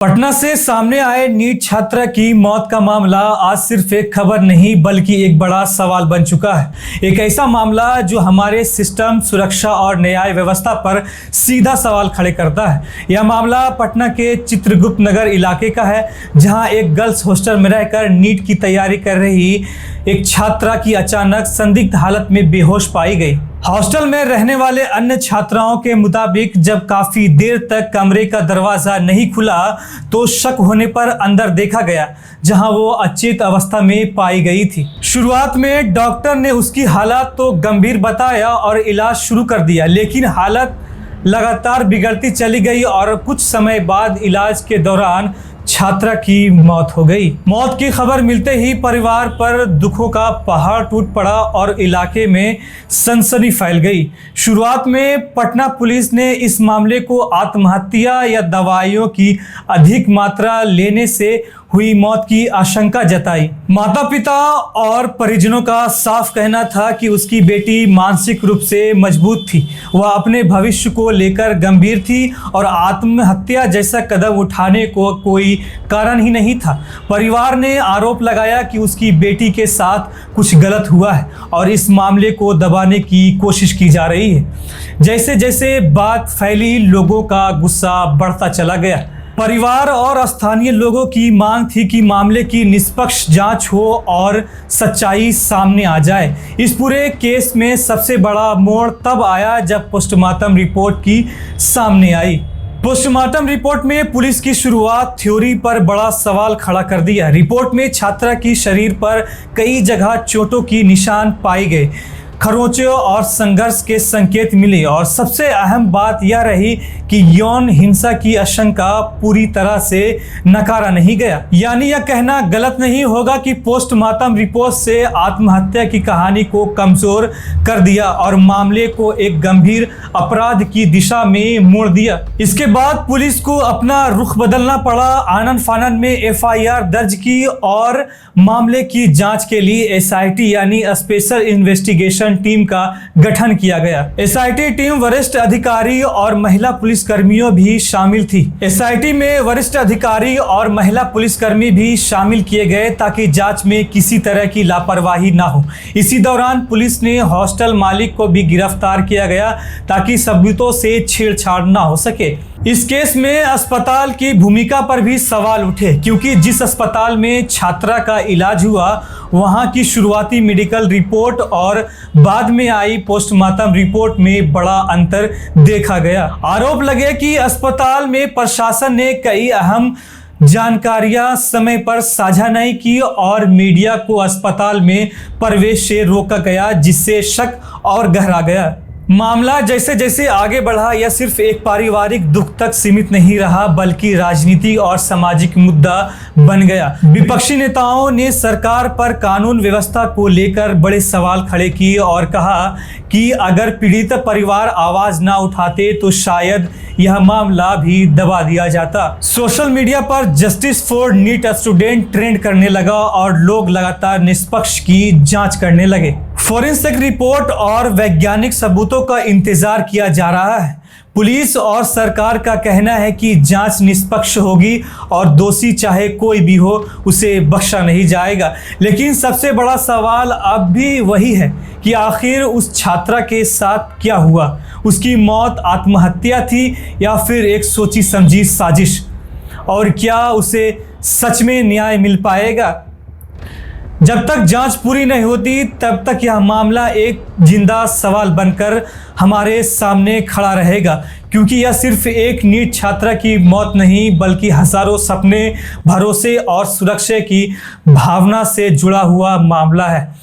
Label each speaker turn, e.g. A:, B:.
A: पटना से सामने आए नीट छात्रा की मौत का मामला आज सिर्फ एक खबर नहीं बल्कि एक बड़ा सवाल बन चुका है। एक ऐसा मामला जो हमारे सिस्टम, सुरक्षा और न्याय व्यवस्था पर सीधा सवाल खड़े करता है। यह मामला पटना के चित्रगुप्त नगर इलाके का है, जहां एक गर्ल्स हॉस्टल में रहकर नीट की तैयारी कर रही एक छात्रा की अचानक संदिग्ध हालत में बेहोश पाई गई। हॉस्टल में रहने वाले अन्य छात्राओं के मुताबिक जब काफी देर तक कमरे का दरवाजा नहीं खुला तो शक होने पर अंदर देखा गया, जहां वो अचेत अवस्था में पाई गई थी। शुरुआत में डॉक्टर ने उसकी हालत तो गंभीर बताया और इलाज शुरू कर दिया, लेकिन हालत लगातार बिगड़ती चली गई और कुछ समय बाद इलाज के दौरान छात्रा की मौत हो गई। मौत की खबर मिलते ही परिवार पर दुखों का पहाड़ टूट पड़ा और इलाके में सनसनी फैल गई। शुरुआत में पटना पुलिस ने इस मामले को आत्महत्या या दवाइयों की अधिक मात्रा लेने से हुई मौत की आशंका जताई। माता पिता और परिजनों का साफ कहना था कि उसकी बेटी मानसिक रूप से मजबूत थी, वह अपने भविष्य को लेकर गंभीर थी और आत्महत्या जैसा कदम उठाने को कोई कारण ही नहीं था। परिवार ने आरोप लगाया कि उसकी बेटी के साथ कुछ गलत हुआ है और इस मामले को दबाने की कोशिश की जा रही है। जैसे जैसे बात फैली, लोगों का गुस्सा बढ़ता चला गया। परिवार और स्थानीय लोगों की मांग थी कि मामले की निष्पक्ष जांच हो और सच्चाई सामने आ जाए। इस पूरे केस में सबसे बड़ा मोड़ तब आया जब पोस्टमार्टम रिपोर्ट की सामने आई। पोस्टमार्टम रिपोर्ट में पुलिस की शुरुआत थ्योरी पर बड़ा सवाल खड़ा कर दिया। रिपोर्ट में छात्रा की शरीर पर कई जगह चोटों की निशान पाए गए, खरोंचों और संघर्ष के संकेत मिले और सबसे अहम बात यह रही कि यौन हिंसा की आशंका पूरी तरह से नकारा नहीं गया। यानी यह कहना गलत नहीं होगा कि पोस्टमार्टम रिपोर्ट से आत्महत्या की कहानी को कमजोर कर दिया और मामले को एक गंभीर अपराध की दिशा में मोड़ दिया। इसके बाद पुलिस को अपना रुख बदलना पड़ा। आनन फानन में एफआईआर दर्ज की और मामले की जांच के लिए एसआईटी यानी स्पेशल इन्वेस्टिगेशन टीम का गठन किया गया। एसआईटी टीम वरिष्ठ अधिकारी और महिला पुलिसकर्मियों भी शामिल थी। एसआईटी में वरिष्ठ अधिकारी और महिला पुलिसकर्मी भी शामिल किए गए ताकि जांच में किसी तरह की लापरवाही ना हो। इसी दौरान पुलिस ने हॉस्टल मालिक को भी गिरफ्तार किया गया ताकि सबूतों से छेड़छाड़ ना हो सके। इस केस में अस्पताल की भूमिका पर भी सवाल उठे, क्योंकि जिस अस्पताल में छात्रा का इलाज हुआ वहां की शुरुआती मेडिकल रिपोर्ट और बाद में आई पोस्टमार्टम रिपोर्ट में बड़ा अंतर देखा गया। आरोप लगे कि अस्पताल में प्रशासन ने कई अहम जानकारियां समय पर साझा नहीं की और मीडिया को अस्पताल में प्रवेश से रोका गया, जिससे शक और गहरा गया। मामला जैसे जैसे आगे बढ़ा, यह सिर्फ एक पारिवारिक दुख तक सीमित नहीं रहा बल्कि राजनीति और सामाजिक मुद्दा बन गया। विपक्षी नेताओं ने सरकार पर कानून व्यवस्था को लेकर बड़े सवाल खड़े किए और कहा कि अगर पीड़ित परिवार आवाज ना उठाते तो शायद यह मामला भी दबा दिया जाता। सोशल मीडिया पर justice for NEET student trend करने लगा और लोग लगातार निष्पक्ष की जांच करने लगे। फोरेंसिक रिपोर्ट और वैज्ञानिक सबूतों का इंतजार किया जा रहा है। पुलिस और सरकार का कहना है कि जांच निष्पक्ष होगी और दोषी चाहे कोई भी हो उसे बख्शा नहीं जाएगा। लेकिन सबसे बड़ा सवाल अब भी वही है कि आखिर उस छात्रा के साथ क्या हुआ? उसकी मौत आत्महत्या थी या फिर एक सोची समझी साजिश? और क्या उसे सच में न्याय मिल पाएगा? जब तक जांच पूरी नहीं होती तब तक यह मामला एक जिंदा सवाल बनकर हमारे सामने खड़ा रहेगा, क्योंकि यह सिर्फ एक नीट छात्रा की मौत नहीं बल्कि हजारों सपने, भरोसे और सुरक्षा की भावना से जुड़ा हुआ मामला है।